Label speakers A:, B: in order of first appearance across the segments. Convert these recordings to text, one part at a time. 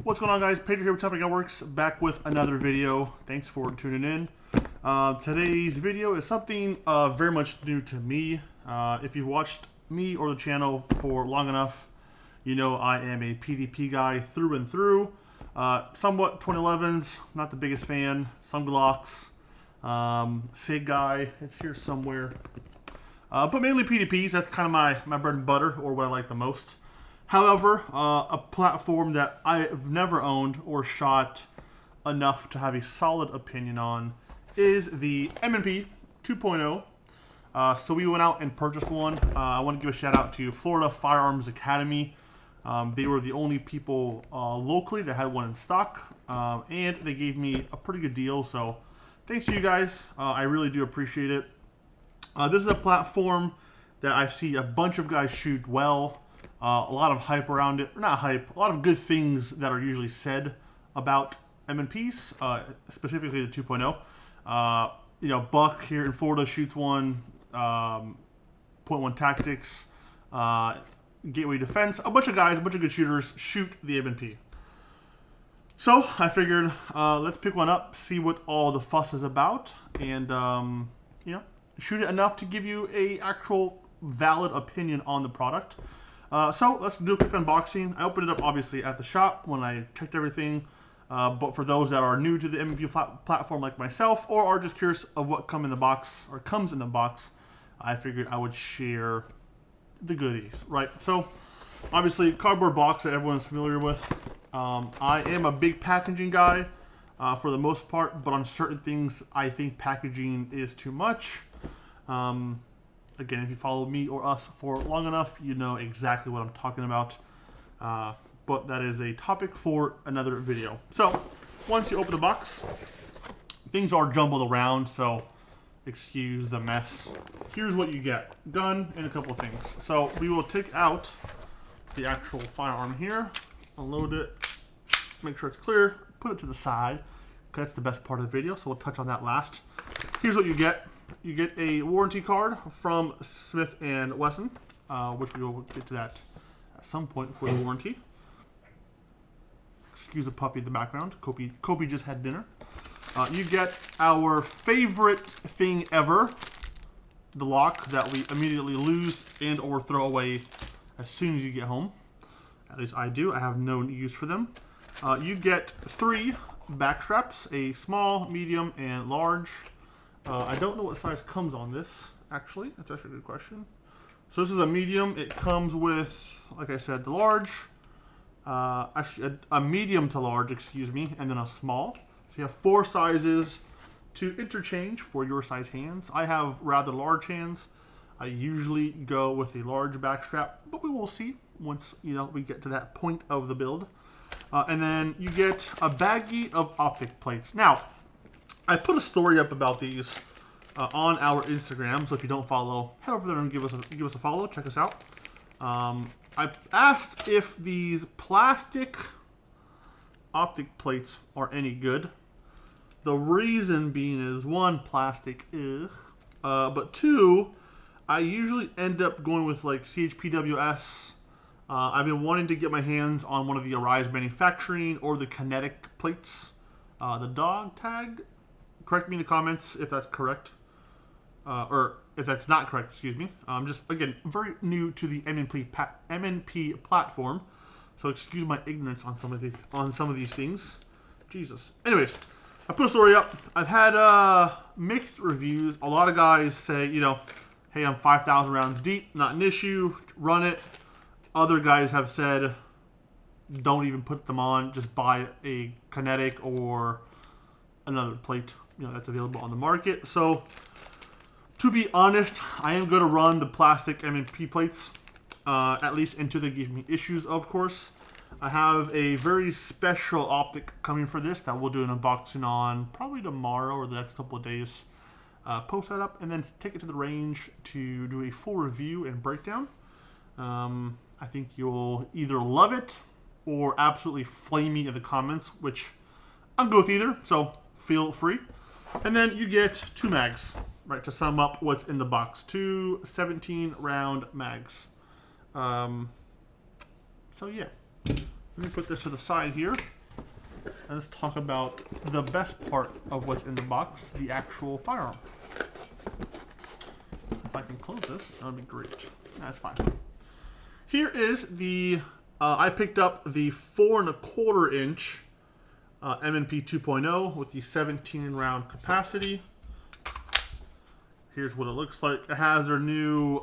A: What's going on, guys? Pedro here with Topic Networks, back with another video. Thanks for tuning in. Today's video is something very much new to me. If you've watched me or the channel for long enough, you know I am a PDP guy through and through. Somewhat 2011s, not the biggest fan. Some Glocks, SIG guy, it's here somewhere. But mainly PDPs, that's kind of my bread and butter, or what I like the most. However, a platform that I've never owned or shot enough to have a solid opinion on is the M&P 2.0. So we went out and purchased one. I want to give a shout out to Florida Firearms Academy. They were the only people locally that had one in stock, and they gave me a pretty good deal. So thanks to you guys. I really do appreciate it. This is a platform that I see a bunch of guys shoot well. A lot of hype around it, or not hype, a lot of good things that are usually said about M&Ps, specifically the 2.0. You know, Buck here in Florida shoots one, .1 Tactics, Gateway Defense, a bunch of guys, a bunch of good shooters shoot the M&P. So I figured, let's pick one up, see what all the fuss is about, and you know, shoot it enough to give you a actual valid opinion on the product. So let's do a quick unboxing. I opened it up obviously at the shop when I checked everything, but for those that are new to the M&P platform like myself, or are just curious of what comes in the box, I figured I would share the goodies, right? So obviously cardboard box that everyone's familiar with. I am a big packaging guy for the most part, but on certain things I think packaging is too much. Again, if you follow me or us for long enough, you know exactly what I'm talking about. But that is a topic for another video. So, once you open the box, things are jumbled around, so excuse the mess. Here's what you get. Gun and a couple of things. So, we will take out the actual firearm here, unload it, make sure it's clear, put it to the side, because that's the best part of the video, so we'll touch on that last. Here's what you get. You get a warranty card from Smith & Wesson, which we will get to that at some point for the warranty. Excuse the puppy in the background. Kobe just had dinner. You get our favorite thing ever, the lock that we immediately lose and or throw away as soon as you get home. At least I do. I have no use for them. You get 3 back straps, a small, medium, and large. I don't know what size comes on this, actually. That's actually a good question. So this is a medium. It comes with, like I said, the large, actually a medium to large, excuse me, and then a small. So you have 4 sizes to interchange for your size hands. I have rather large hands. I usually go with a large backstrap, but we will see once, you know, we get to that point of the build. And then you get a baggie of optic plates. Now, I put a story up about these on our Instagram, so if you don't follow, head over there and give us a follow. Check us out. I asked if these plastic optic plates are any good. The reason being is, 1, plastic is, but 2, I usually end up going with like CHPWS. I've been wanting to get my hands on one of the Arise Manufacturing or the Kinetic plates. The dog tag. Correct me in the comments if that's correct, or if that's not correct, excuse me. I'm just, again, very new to the M&P platform, so excuse my ignorance on some of these things. Jesus. Anyways, I put a story up. I've had mixed reviews. A lot of guys say, you know, hey, I'm 5,000 rounds deep, not an issue, run it. Other guys have said, don't even put them on, just buy a Kinetic or another plate, you know, that's available on the market. So to be honest, I am going to run the plastic M&P plates, at least until they give me issues, of course. I have a very special optic coming for this that we'll do an unboxing on probably tomorrow or the next couple of days. Post that up and then take it to the range to do a full review and breakdown. I think you'll either love it or absolutely flame me in the comments, which I'm good with either, so feel free. And then you get 2 mags, right, to sum up what's in the box. 2 17-round mags. So yeah, let me put this to the side here. let's talk about the best part of what's in the box, the actual firearm. If I can close this, that would be great. That's fine. Here is the, I picked up the 4¼ inch M&P 2.0 with the 17 round capacity. Here's what it looks like. It has their new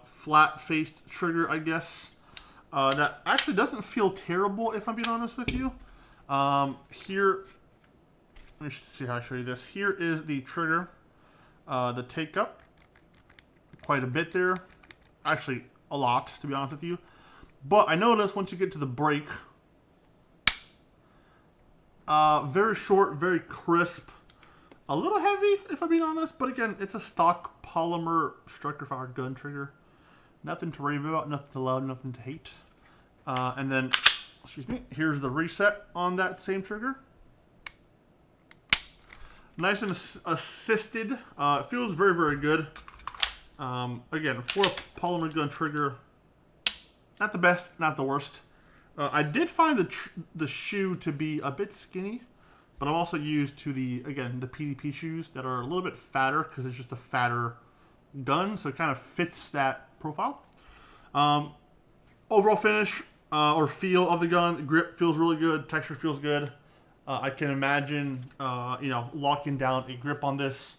A: flat-faced trigger, I guess. That actually doesn't feel terrible, if I'm being honest with you. Here, let me see how I show you this. Here is the trigger, the take up. Quite a bit there. Actually, a lot, to be honest with you. But I noticed once you get to the break, very short, very crisp. A little heavy, if I'm being honest, but again, it's a stock polymer striker fire gun trigger. Nothing to rave about, nothing to love, nothing to hate. And then, excuse me, here's the reset on that same trigger. Nice and assisted. It feels very, very good. Again, for a polymer gun trigger, not the best, not the worst. I did find the shoe to be a bit skinny. But I'm also used to the PDP shoes that are a little bit fatter because it's just a fatter gun, so it kind of fits that profile. Overall finish or feel of the gun, the grip feels really good, texture feels good. I can imagine, locking down a grip on this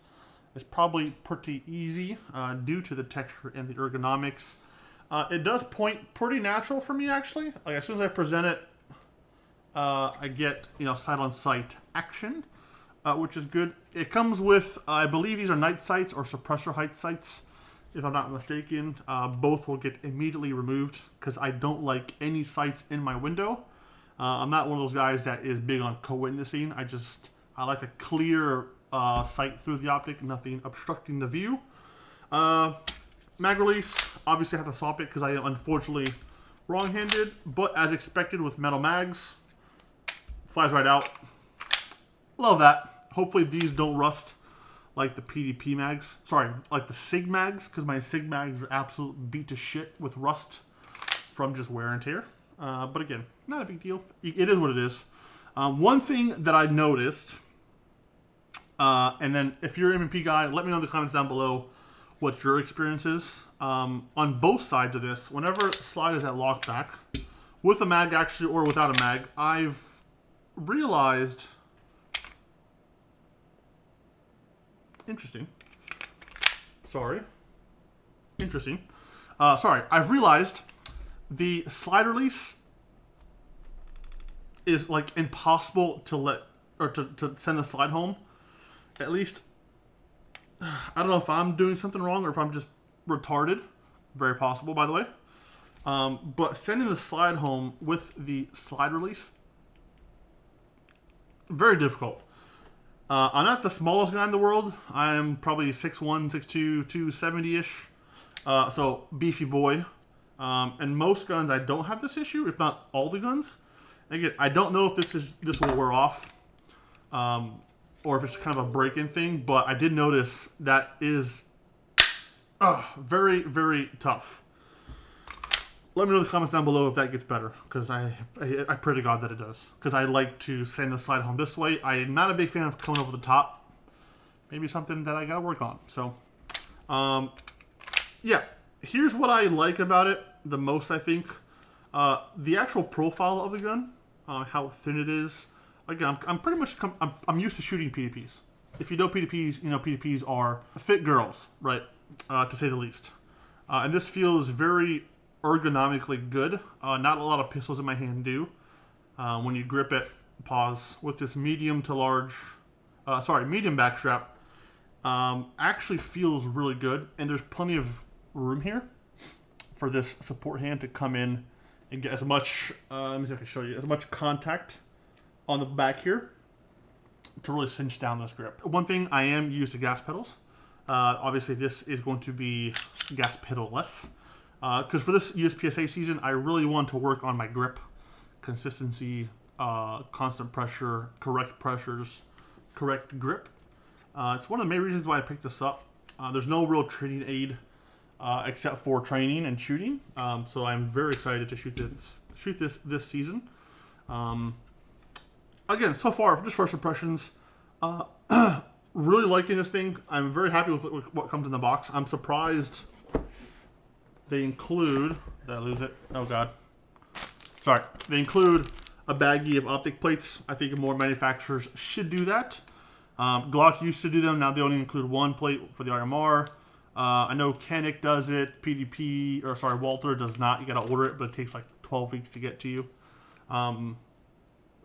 A: is probably pretty easy due to the texture and the ergonomics. It does point pretty natural for me, actually. Like as soon as I present it, I get, sight on sight action, which is good. It comes with, I believe these are night sights or suppressor height sights, if I'm not mistaken. Both will get immediately removed because I don't like any sights in my window. I'm not one of those guys that is big on co-witnessing. I like a clear sight through the optic, nothing obstructing the view. Mag release, obviously I have to swap it because I am unfortunately wrong-handed, but as expected with metal mags, flies right out. Love that. Hopefully these don't rust like the PDP mags. Sorry, like the SIG mags, because my SIG mags are absolute beat to shit with rust from just wear and tear. But again, not a big deal. It is what it is. One thing that I noticed, and then if you're an M&P guy, let me know in the comments down below what your experience is. On both sides of this, whenever slide is at lock back, with a mag actually or without a mag, I've realized, I've realized the slide release is like impossible to to send the slide home. At least, I don't know if I'm doing something wrong or if I'm just retarded. Very possible, by the way. But sending the slide home with the slide release, very difficult. I'm not the smallest guy in the world. I'm probably 6'1", 6'2", 270-ish. So, beefy boy. And most guns, I don't have this issue, if not all the guns. Again, I don't know if this will wear off, or if it's kind of a break-in thing, but I did notice that is very, very tough. Let me know in the comments down below if that gets better, because I pray to God that it does. Because I like to send the slide home this way. I am not a big fan of coming over the top. Maybe something that I gotta work on. So, yeah. Here's what I like about it the most, I think. The actual profile of the gun, how thin it is. Again, I'm used to shooting PDPs. If you know PDPs, you know PDPs are fit girls, right? To say the least. And this feels very ergonomically good. Not a lot of pistols in my hand do. When you grip it, pause, with this medium back strap, actually feels really good. And there's plenty of room here for this support hand to come in and get as much, let me see if I can show you, as much contact on the back here to really cinch down this grip. One thing, I am used to gas pedals. Obviously this is going to be gas pedal-less. Because for this USPSA season, I really want to work on my grip, consistency, constant pressure, correct pressures, correct grip. It's one of the main reasons why I picked this up. There's no real training aid except for training and shooting. So I'm very excited to shoot this season. again, so far, just first impressions, really liking this thing. I'm very happy with what comes in the box. I'm surprised they include, did I lose it? Oh God. Sorry. They include a baggie of optic plates. I think more manufacturers should do that. Glock used to do them. Now they only include one plate for the RMR. I know Canik does it. Walther does not. You gotta order it, but it takes like 12 weeks to get to you.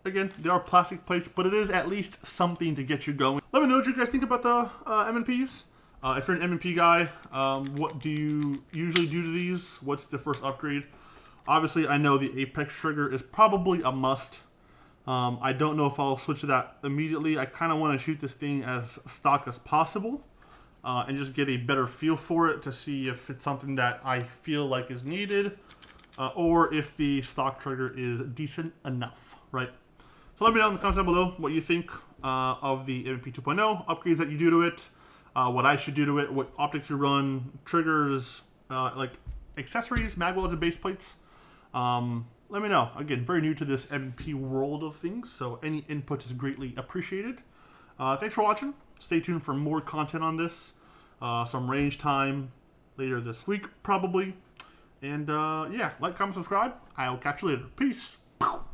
A: Again, they are plastic plates, but it is at least something to get you going. Let me know what you guys think about the M&Ps. If you're an M&P guy, what do you usually do to these? What's the first upgrade? Obviously, I know the Apex trigger is probably a must. I don't know if I'll switch to that immediately. I kind of want to shoot this thing as stock as possible and just get a better feel for it to see if it's something that I feel like is needed or if the stock trigger is decent enough, right? So let me know in the comments down below what you think of the M&P 2.0, upgrades that you do to it, what I should do to it, what optics you run, triggers, like accessories, mag welds, and base plates. Let me know. Again, very new to this M&P world of things, so any input is greatly appreciated. Thanks for watching. Stay tuned for more content on this. Some range time later this week, probably. And yeah, like, comment, subscribe. I'll catch you later. Peace.